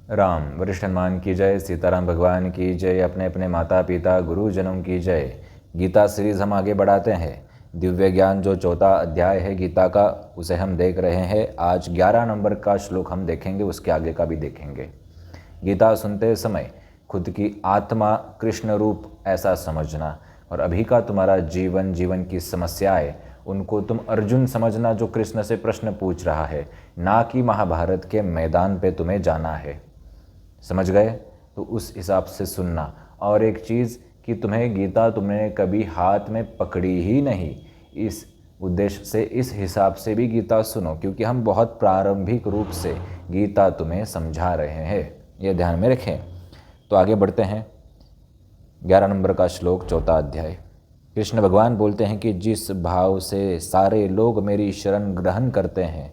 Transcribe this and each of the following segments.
राम वरिष्ठ हनुमान की जय, सीताराम भगवान की जय, अपने अपने माता पिता गुरुजनों की जय। गीता सीरीज़ हम आगे बढ़ाते हैं। दिव्य ज्ञान जो चौथा अध्याय है गीता का, उसे हम देख रहे हैं। आज 11 नंबर का श्लोक हम देखेंगे, उसके आगे का भी देखेंगे। गीता सुनते समय खुद की आत्मा कृष्ण रूप ऐसा समझना, और अभी का तुम्हारा जीवन की समस्याएं, उनको तुम अर्जुन समझना जो कृष्ण से प्रश्न पूछ रहा है, ना कि महाभारत के मैदान पे तुम्हें जाना है। समझ गए? तो उस हिसाब से सुनना। और एक चीज़ कि तुम्हें गीता तुमने कभी हाथ में पकड़ी ही नहीं, इस उद्देश्य से इस हिसाब से भी गीता सुनो, क्योंकि हम बहुत प्रारंभिक रूप से गीता तुम्हें समझा रहे हैं, ये ध्यान में रखें। तो आगे बढ़ते हैं। 11 नंबर का श्लोक, चौथा अध्याय। कृष्ण भगवान बोलते हैं कि जिस भाव से सारे लोग मेरी शरण ग्रहण करते हैं,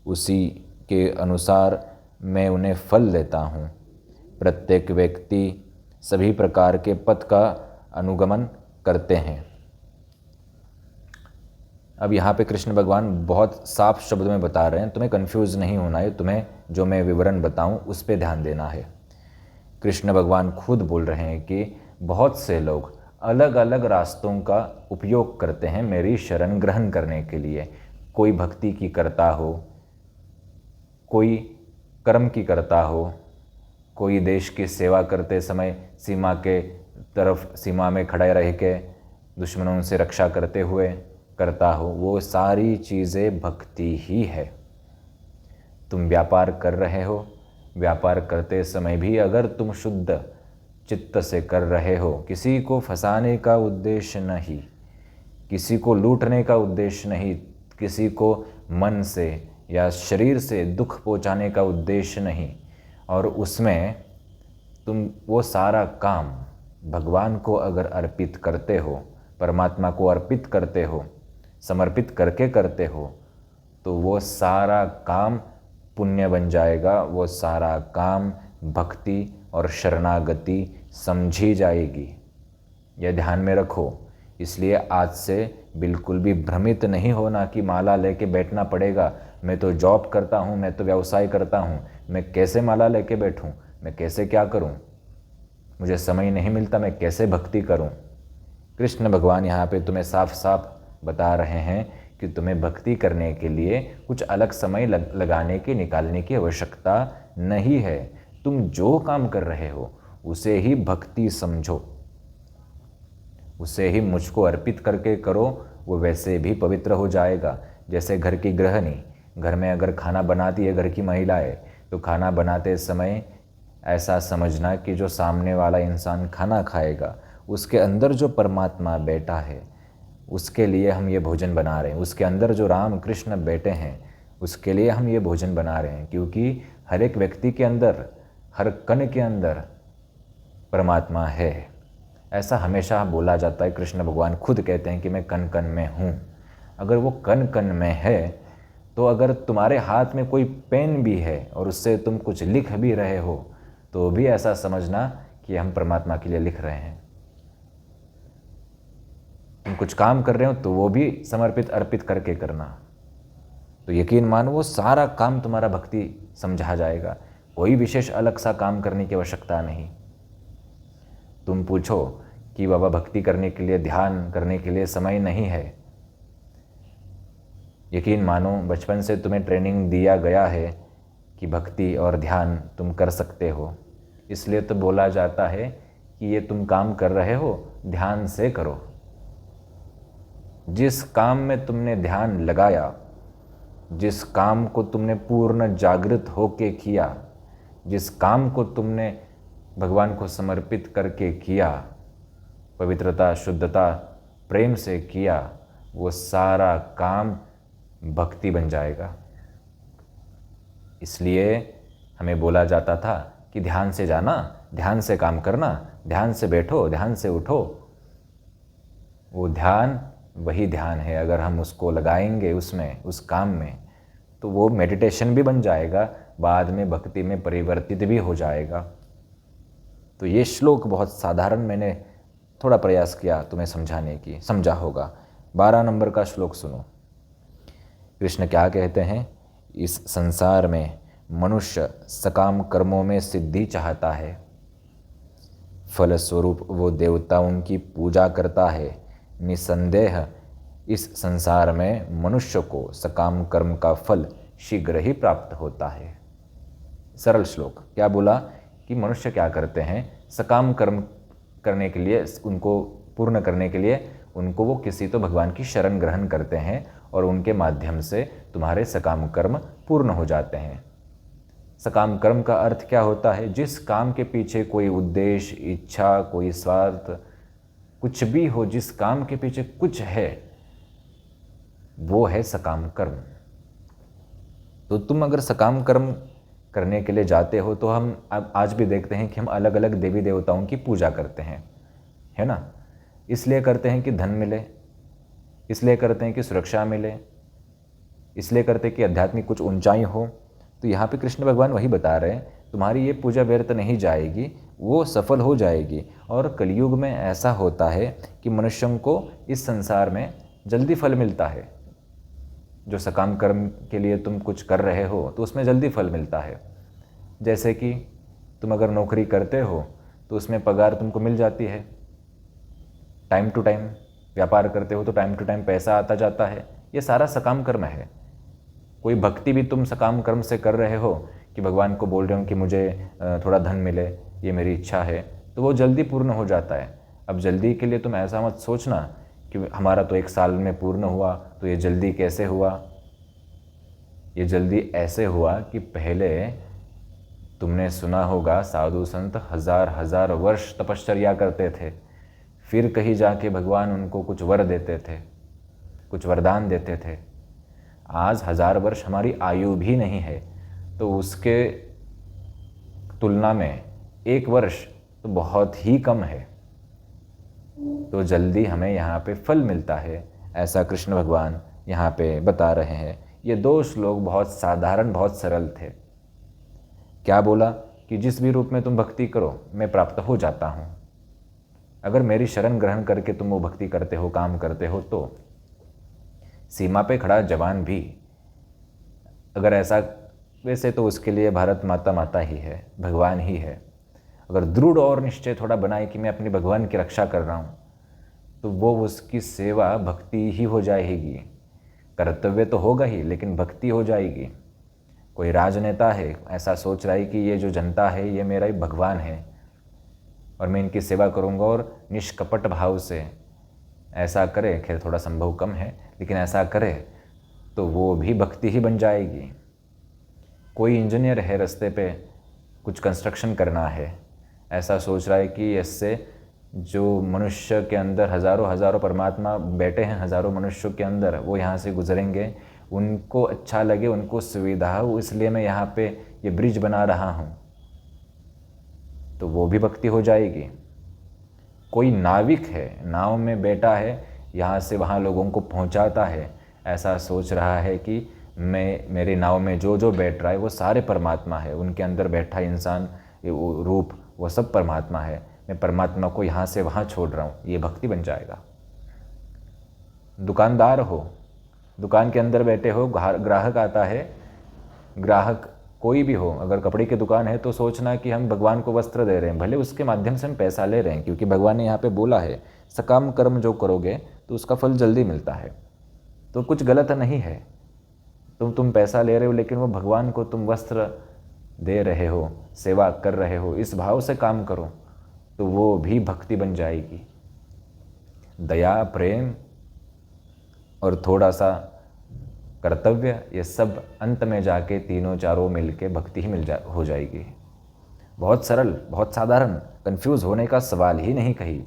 उसी के अनुसार मैं उन्हें फल देता हूँ। प्रत्येक व्यक्ति सभी प्रकार के पथ का अनुगमन करते हैं। अब यहाँ पे कृष्ण भगवान बहुत साफ शब्द में बता रहे हैं, तुम्हें कंफ्यूज नहीं होना है, तुम्हें जो मैं विवरण बताऊँ उस पर ध्यान देना है। कृष्ण भगवान खुद बोल रहे हैं कि बहुत से लोग अलग अलग रास्तों का उपयोग करते हैं मेरी शरण ग्रहण करने के लिए। कोई भक्ति की करता हो, कोई कर्म की करता हो, कोई देश की सेवा करते समय सीमा के तरफ सीमा में खड़े रह के दुश्मनों से रक्षा करते हुए करता हो। वो सारी चीज़ें भक्ति ही है। तुम व्यापार कर रहे हो, व्यापार करते समय भी अगर तुम शुद्ध चित्त से कर रहे हो, किसी को फंसाने का उद्देश्य नहीं, किसी को लूटने का उद्देश्य नहीं, किसी को मन से या शरीर से दुख पहुंचाने का उद्देश्य नहीं, और उसमें तुम वो सारा काम भगवान को अगर अर्पित करते हो, परमात्मा को अर्पित करते हो, समर्पित करके करते हो, तो वो सारा काम पुण्य बन जाएगा, वो सारा काम भक्ति और शरणागति समझी जाएगी। यह ध्यान में रखो। इसलिए आज से बिल्कुल भी भ्रमित नहीं होना कि माला लेके बैठना पड़ेगा। मैं तो जॉब करता हूँ, मैं तो व्यवसाय करता हूँ, मैं कैसे माला लेके बैठूँ, मैं कैसे क्या करूँ, मुझे समय नहीं मिलता, मैं कैसे भक्ति करूँ। कृष्ण भगवान यहाँ पे तुम्हें साफ साफ बता रहे हैं कि तुम्हें भक्ति करने के लिए कुछ अलग समय लगाने की निकालने की आवश्यकता नहीं है। तुम जो काम कर रहे हो उसे ही भक्ति समझो, उसे ही मुझको अर्पित करके करो, वो वैसे भी पवित्र हो जाएगा। जैसे घर की गृहिणी, घर में अगर खाना बनाती है घर की महिलाएं, तो खाना बनाते समय ऐसा समझना कि जो सामने वाला इंसान खाना खाएगा उसके अंदर जो परमात्मा बैठा है, उसके लिए हम ये भोजन बना रहे हैं। उसके अंदर जो राम कृष्ण बैठे हैं उसके लिए हम ये भोजन बना रहे हैं, क्योंकि हर एक व्यक्ति के अंदर, हर कण के अंदर परमात्मा है। ऐसा हमेशा बोला जाता है। कृष्ण भगवान खुद कहते हैं कि मैं कण कण में हूँ। अगर वो कण कण में है, तो अगर तुम्हारे हाथ में कोई पेन भी है और उससे तुम कुछ लिख भी रहे हो, तो भी ऐसा समझना कि हम परमात्मा के लिए लिख रहे हैं। तुम कुछ काम कर रहे हो तो वो भी समर्पित अर्पित करके करना। तो यकीन मानो वो सारा काम तुम्हारा भक्ति समझा जाएगा। कोई विशेष अलग सा काम करने की आवश्यकता नहीं। तुम पूछो कि बाबा भक्ति करने के लिए, ध्यान करने के लिए समय नहीं है। यकीन मानो बचपन से तुम्हें ट्रेनिंग दिया गया है कि भक्ति और ध्यान तुम कर सकते हो। इसलिए तो बोला जाता है कि ये तुम काम कर रहे हो, ध्यान से करो। जिस काम में तुमने ध्यान लगाया, जिस काम को तुमने पूर्ण जागृत होके किया, जिस काम को तुमने भगवान को समर्पित करके किया, पवित्रता, शुद्धता, प्रेम से किया, वो सारा काम भक्ति बन जाएगा। इसलिए हमें बोला जाता था कि ध्यान से जाना, ध्यान से काम करना, ध्यान से बैठो, ध्यान से उठो। वो ध्यान वही ध्यान है। अगर हम उसको लगाएंगे उसमें, उस काम में, तो वो मेडिटेशन भी बन जाएगा, बाद में भक्ति में परिवर्तित भी हो जाएगा। तो ये श्लोक बहुत साधारण, मैंने थोड़ा प्रयास किया तुम्हें समझाने की, समझा होगा। 12 नंबर का श्लोक सुनो। कृष्ण क्या कहते हैं? इस संसार में मनुष्य सकाम कर्मों में सिद्धि चाहता है, फलस्वरूप वो देवताओं की पूजा करता है। निसंदेह इस संसार में मनुष्य को सकाम कर्म का फल शीघ्र ही प्राप्त होता है। सरल श्लोक क्या बोला कि मनुष्य क्या करते हैं, सकाम कर्म करने के लिए, उनको पूर्ण करने के लिए उनको वो किसी तो भगवान की शरण ग्रहण करते हैं और उनके माध्यम से तुम्हारे सकाम कर्म पूर्ण हो जाते हैं। सकाम कर्म का अर्थ क्या होता है, जिस काम के पीछे कोई उद्देश्य, इच्छा, कोई स्वार्थ, कुछ भी हो, जिस काम के पीछे कुछ है, वो है सकाम कर्म। तो तुम अगर सकाम कर्म करने के लिए जाते हो तो हम आज भी देखते हैं कि हम अलग अलग देवी देवताओं की पूजा करते हैं, है ना। इसलिए करते हैं कि धन मिले, इसलिए करते हैं कि सुरक्षा मिले, इसलिए करते हैं कि आध्यात्मिक कुछ ऊंचाई हो। तो यहाँ पे कृष्ण भगवान वही बता रहे हैं, तुम्हारी ये पूजा व्यर्थ नहीं जाएगी, वो सफल हो जाएगी। और कलयुग में ऐसा होता है कि मनुष्यों को इस संसार में जल्दी फल मिलता है। जो सकाम कर्म के लिए तुम कुछ कर रहे हो तो उसमें जल्दी फल मिलता है। जैसे कि तुम अगर नौकरी करते हो तो उसमें पगार तुमको मिल जाती है, टाइम टू टाइम। व्यापार करते हो तो टाइम टू टाइम पैसा आता जाता है। ये सारा सकाम कर्म है। कोई भक्ति भी तुम सकाम कर्म से कर रहे हो कि भगवान को बोल रहे हो कि मुझे थोड़ा धन मिले, ये मेरी इच्छा है, तो वो जल्दी पूर्ण हो जाता है। अब जल्दी के लिए तुम ऐसा मत सोचना कि हमारा तो 1 साल में पूर्ण हुआ, तो ये जल्दी कैसे हुआ। ये जल्दी ऐसे हुआ कि पहले तुमने सुना होगा साधु संत हजार वर्ष तपश्चर्या करते थे, फिर कहीं जाके भगवान उनको कुछ वर देते थे, कुछ वरदान देते थे। आज 1000 वर्ष हमारी आयु भी नहीं है, तो उसके तुलना में 1 वर्ष तो बहुत ही कम है। तो जल्दी हमें यहाँ पे फल मिलता है, ऐसा कृष्ण भगवान यहाँ पे बता रहे हैं। ये 2 श्लोक बहुत साधारण, बहुत सरल थे। क्या बोला कि जिस भी रूप में तुम भक्ति करो मैं प्राप्त हो जाता हूँ। अगर मेरी शरण ग्रहण करके तुम वो भक्ति करते हो, काम करते हो, तो सीमा पे खड़ा जवान भी अगर ऐसा, वैसे तो उसके लिए भारत माता ही है, भगवान ही है। अगर दृढ़ और निश्चय थोड़ा बनाए कि मैं अपने भगवान की रक्षा कर रहा हूँ, तो वो उसकी सेवा भक्ति ही हो जाएगी। कर्तव्य तो होगा ही, लेकिन भक्ति हो जाएगी। कोई राजनेता है, ऐसा सोच रहा है कि ये जो जनता है ये मेरा ही भगवान है और मैं इनकी सेवा करूँगा, और निष्कपट भाव से ऐसा करे, खैर थोड़ा संभव कम है, लेकिन ऐसा करे तो वो भी भक्ति ही बन जाएगी। कोई इंजीनियर है, रास्ते पे कुछ कंस्ट्रक्शन करना है, ऐसा सोच रहा है कि इससे जो मनुष्य के अंदर हज़ारों परमात्मा बैठे हैं, हज़ारों मनुष्यों के अंदर, वो यहाँ से गुजरेंगे, उनको अच्छा लगे, उनको सुविधा हो, इसलिए मैं यहाँ पे ये ब्रिज बना रहा हूँ, तो वो भी भक्ति हो जाएगी। कोई नाविक है, नाव में बैठा है, यहाँ से वहाँ लोगों को पहुँचाता है, ऐसा सोच रहा है कि मेरी नाव में जो जो बैठ रहा है वो सारे परमात्मा है, उनके अंदर बैठा इंसान, रूप, वो सब परमात्मा है, मैं परमात्मा को यहाँ से वहाँ छोड़ रहा हूँ, ये भक्ति बन जाएगा। दुकानदार हो, दुकान के अंदर बैठे हो, ग्राहक आता है, ग्राहक कोई भी हो, अगर कपड़े की दुकान है तो सोचना कि हम भगवान को वस्त्र दे रहे हैं, भले उसके माध्यम से हम पैसा ले रहे हैं, क्योंकि भगवान ने यहाँ पे बोला है सकाम कर्म जो करोगे तो उसका फल जल्दी मिलता है। तो कुछ गलत नहीं है, तुम पैसा ले रहे हो, लेकिन वो भगवान को तुम वस्त्र दे रहे हो, सेवा कर रहे हो, इस भाव से काम करो तो वो भी भक्ति बन जाएगी। दया, प्रेम और थोड़ा सा कर्तव्य, ये सब अंत में जाके तीनों चारों मिलके भक्ति ही हो जाएगी। बहुत सरल, बहुत साधारण, कंफ्यूज होने का सवाल ही नहीं कहीं।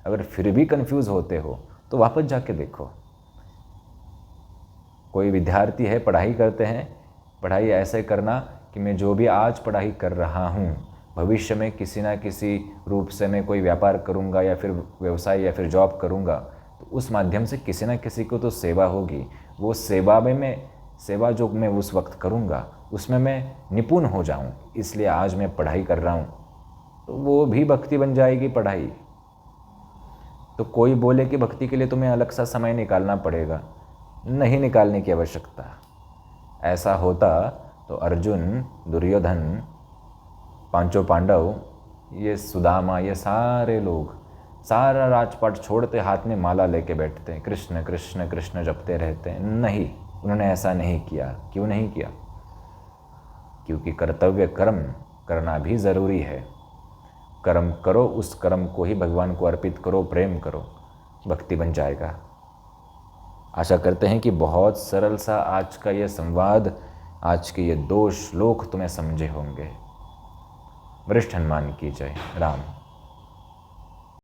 अगर फिर भी कंफ्यूज होते हो तो वापस जाके देखो। कोई विद्यार्थी है, पढ़ाई करते हैं, पढ़ाई ऐसे करना कि मैं जो भी आज पढ़ाई कर रहा हूँ, भविष्य में किसी ना किसी रूप से मैं कोई व्यापार करूँगा या फिर व्यवसाय या फिर जॉब करूँगा, तो उस माध्यम से किसी ना किसी को तो सेवा होगी। वो सेवा जो मैं उस वक्त करूँगा उसमें मैं निपुण हो जाऊँ, इसलिए आज मैं पढ़ाई कर रहा हूँ, तो वो भी भक्ति बन जाएगी पढ़ाई। तो कोई बोले कि भक्ति के लिए तुम्हें अलग सा समय निकालना पड़ेगा, नहीं निकालने की आवश्यकता। ऐसा होता तो अर्जुन, दुर्योधन, पांचों पांडव, ये सुदामा, ये सारे लोग सारा राजपाट छोड़ते हाथ में माला लेके बैठते हैं, कृष्ण कृष्ण कृष्ण जपते रहते हैं। नहीं, उन्होंने ऐसा नहीं किया। क्यों नहीं किया? क्योंकि कर्तव्य कर्म करना भी ज़रूरी है। कर्म करो, उस कर्म को ही भगवान को अर्पित करो, प्रेम करो, भक्ति बन जाएगा। आशा करते हैं कि बहुत सरल सा आज का ये संवाद, आज के ये 2 श्लोक तुम्हें समझे होंगे। वरिष्ठ हनुमान की जय। राम।